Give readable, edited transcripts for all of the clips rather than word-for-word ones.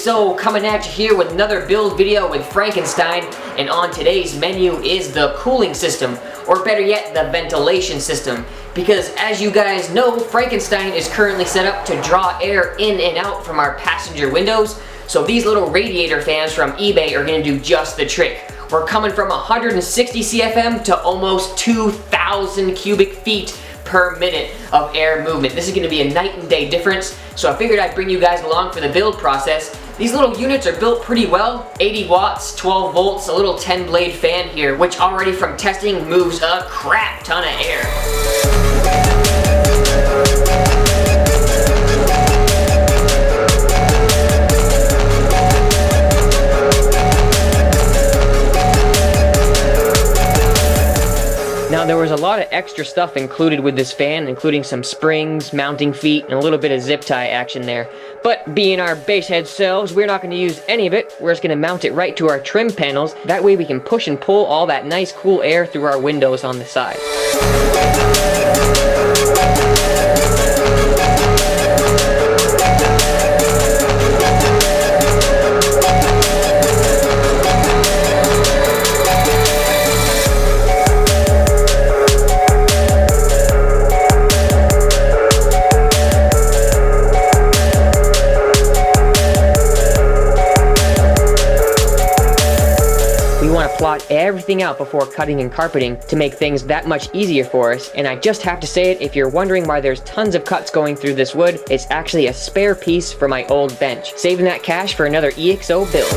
EXO coming at you here with another build video with Frankenstein, and on today's menu is the cooling system, or better yet, the ventilation system. Because as you guys know, Frankenstein is currently set up to draw air in and out from our passenger windows, so these little radiator fans from eBay are going to do just the trick. We're coming from 160 CFM to almost 2,000 cubic feet per minute of air movement. This is going to be a night and day difference, so I figured I'd bring you guys along for the build process. These little units are built pretty well. 80 watts, 12 volts, a little 10 blade fan here, which already from testing moves a crap ton of air. Now there was a lot of extra stuff included with this fan, including some springs, mounting feet, and a little bit of zip tie action there. But being our base head selves, we're not going to use any of it. We're just going to mount it right to our trim panels. That way we can push and pull all that nice cool air through our windows on the side. We want to plot everything out before cutting and carpeting to make things that much easier for us, and I just have to say it, if you're wondering why there's tons of cuts going through this wood, it's actually a spare piece for my old bench, saving that cash for another EXO build.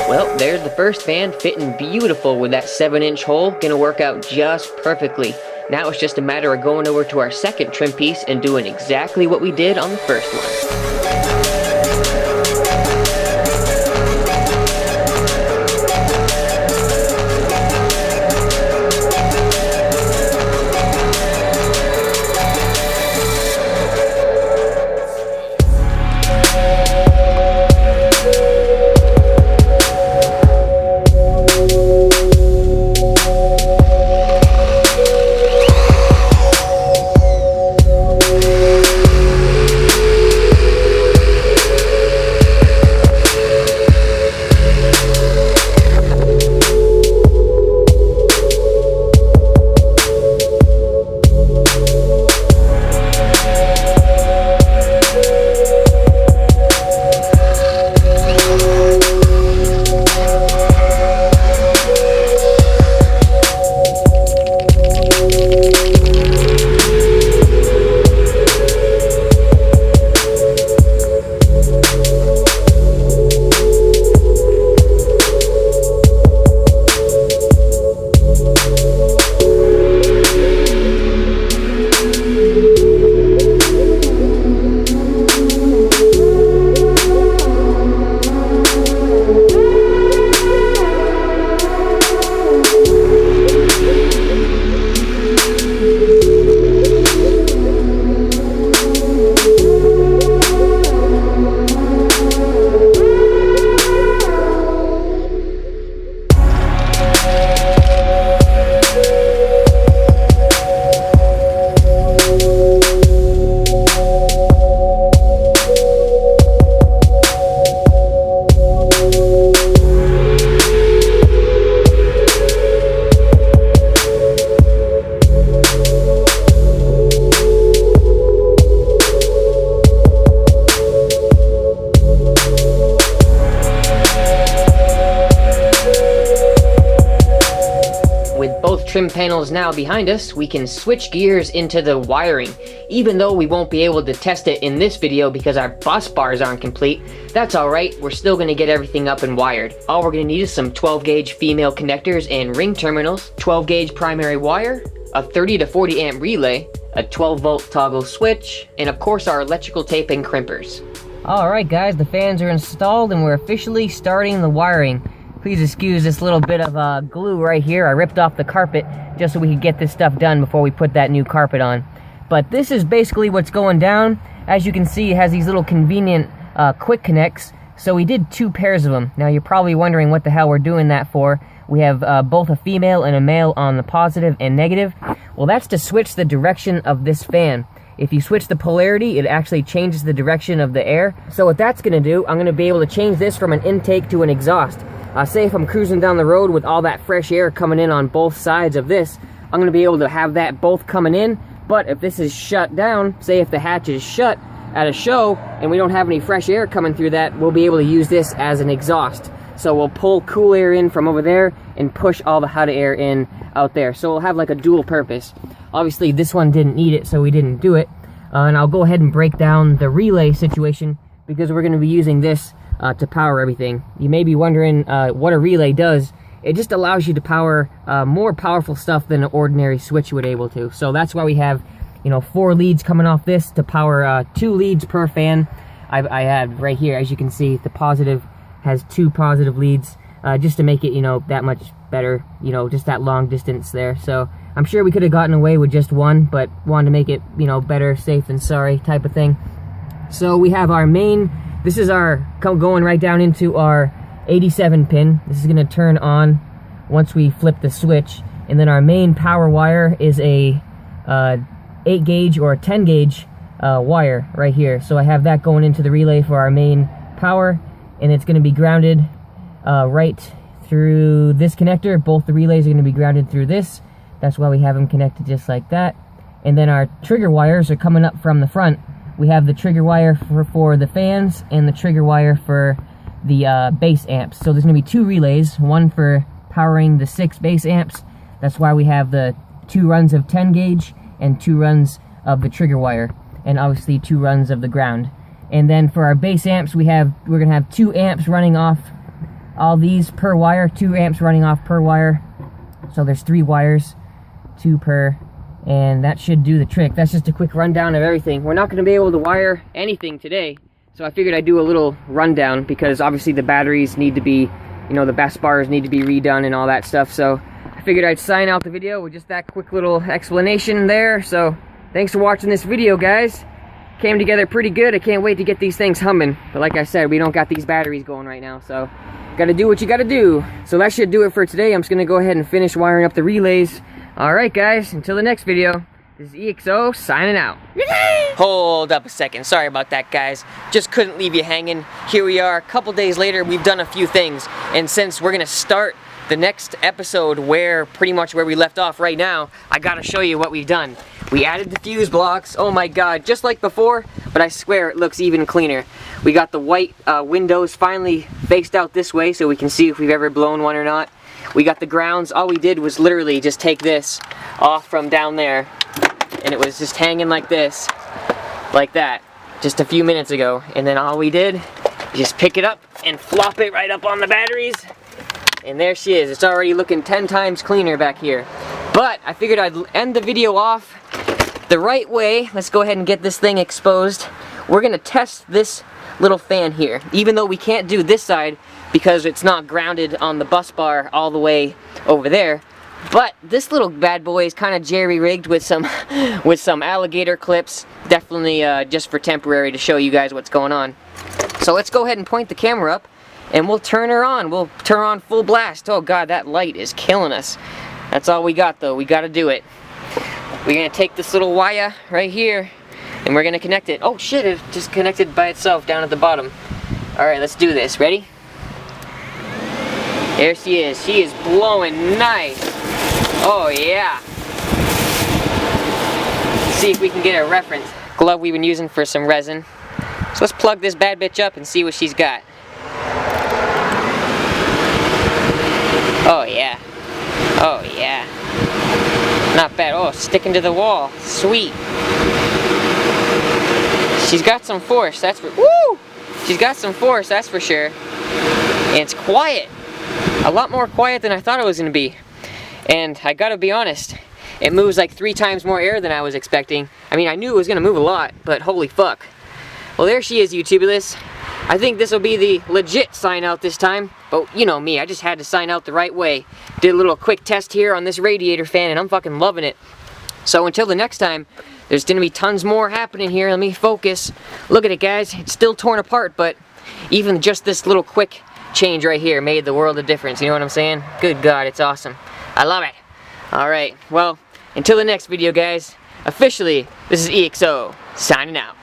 Well, there's the first fan, fitting beautiful with that 7-inch hole, gonna work out just perfectly. Now it's just a matter of going over to our second trim piece and doing exactly what we did on the first one. Trim panels now behind us, we can switch gears into the wiring. Even though we won't be able to test it in this video because our bus bars aren't complete, that's alright, we're still going to get everything up and wired. All we're going to need is some 12 gauge female connectors and ring terminals, 12 gauge primary wire, a 30 to 40 amp relay, a 12 volt toggle switch, and of course our electrical tape and crimpers. Alright guys, the fans are installed and we're officially starting the wiring. Please excuse this little bit of glue right here. I ripped off the carpet just so we could get this stuff done before we put that new carpet on. But this is basically what's going down. As you can see, it has these little convenient quick connects So we did 2 pairs of them. Now you're probably wondering what the hell we're doing that for. We have both a female and a male on the positive and negative. Well, that's to switch the direction of this fan. If you switch the polarity, it actually changes the direction of the air. So what that's going to do, I'm going to be able to change this from an intake to an exhaust. Say if I'm cruising down the road with all that fresh air coming in on both sides of this, I'm going to be able to have that both coming in. But if this is shut down, say if the hatch is shut at a show and we don't have any fresh air coming through that, we'll be able to use this as an exhaust. So we'll pull cool air in from over there and push all the hot air in out there. So we'll have like a dual purpose. Obviously this one didn't need it, so we didn't do it. And I'll go ahead and break down the relay situation because we're going to be using this to power everything. You may be wondering what a relay does. It just allows you to power more powerful stuff than an ordinary switch would able to. So that's why we have, you know, 4 leads coming off this to power 2 leads per fan. I had right here, as you can see, the positive has 2 positive leads just to make it, you know, that much better, you know, just that long distance there. So I'm sure we could have gotten away with just 1, but wanted to make it, you know, better safe than sorry type of thing. So we have our main, this is our, going right down into our 87 pin. This is going to turn on once we flip the switch. And then our main power wire is a 8 gauge or a 10 gauge wire right here. So I have that going into the relay for our main power, and it's going to be grounded right through this connector. Both the relays are going to be grounded through this. That's why we have them connected just like that. And then our trigger wires are coming up from the front. We have the trigger wire for the fans and the trigger wire for the bass amps. So there's going to be 2 relays, one for powering the 6 bass amps. That's why we have the 2 runs of 10 gauge and 2 runs of the trigger wire, and obviously 2 runs of the ground. And then for our bass amps, we're going to have 2 amps running off all these per wire, 2 amps running off per wire. So there's 3 wires, 2 per, and that should do the trick. That's just a quick rundown of everything. We're not going to be able to wire anything today, so I figured I'd do a little rundown because obviously the batteries need to be, you know, the Busbars need to be redone and all that stuff. So I figured I'd sign out the video with just that quick little explanation there. So thanks for watching this video, guys. Came together pretty good. I can't wait to get these things humming. But like I said, we don't got these batteries going right now, so gotta do what you gotta do. So that should do it for today. I'm just gonna go ahead and finish wiring up the relays. Alright guys, until the next video, this is EXO signing out. Hold up a second, sorry about that guys. Just couldn't leave you hanging. Here we are, a couple days later, we've done a few things. And since we're gonna start the next episode pretty much where we left off right now, I gotta show you what we've done. We added the fuse blocks, oh my god, just like before, but I swear it looks even cleaner. We got the white windows finally faced out this way so we can see if we've ever blown one or not. We got the grounds. All we did was literally just take this off from down there, and it was just hanging like this, like that, just a few minutes ago. And then all we did is just pick it up and flop it right up on the batteries, and there she is. It's already looking 10 times cleaner back here. But I figured I'd end the video off the right way. Let's go ahead and get this thing exposed. We're gonna test this little fan here, even though we can't do this side because it's not grounded on the bus bar all the way over there. But this little bad boy is kind of jerry-rigged with some alligator clips, definitely just for temporary to show you guys what's going on. So let's go ahead and point the camera up and we'll turn her on. We'll turn her on full blast. Oh god, that light is killing us. That's all we got though. We got to do it. We're gonna take this little wire right here and we're gonna connect it. Oh shit, it just connected by itself down at the bottom. Alright, let's do this. Ready? There she is. She is blowing nice. Oh yeah. Let's see if we can get a reference. Glove we've been using for some resin. So let's plug this bad bitch up and see what she's got. Oh yeah. Oh yeah. Not bad. Oh, sticking to the wall. Sweet. She's got some force, that's for... Woo! She's got some force, that's for sure. And it's quiet. A lot more quiet than I thought it was going to be. And I gotta be honest, it moves like 3 times more air than I was expecting. I mean, I knew it was going to move a lot, but holy fuck. Well, there she is, YouTubulous. I think this will be the legit sign out this time. But you know me, I just had to sign out the right way. Did a little quick test here on this Radiator fan and I'm fucking loving it. So until the next time, there's gonna be tons more happening here. Let me focus. Look at it guys, it's still torn apart, but Even just this little quick change right here made the world of difference, you know what I'm saying? Good God, it's awesome. I love it. Alright, well, until the next video, guys, officially, this is EXO, signing out.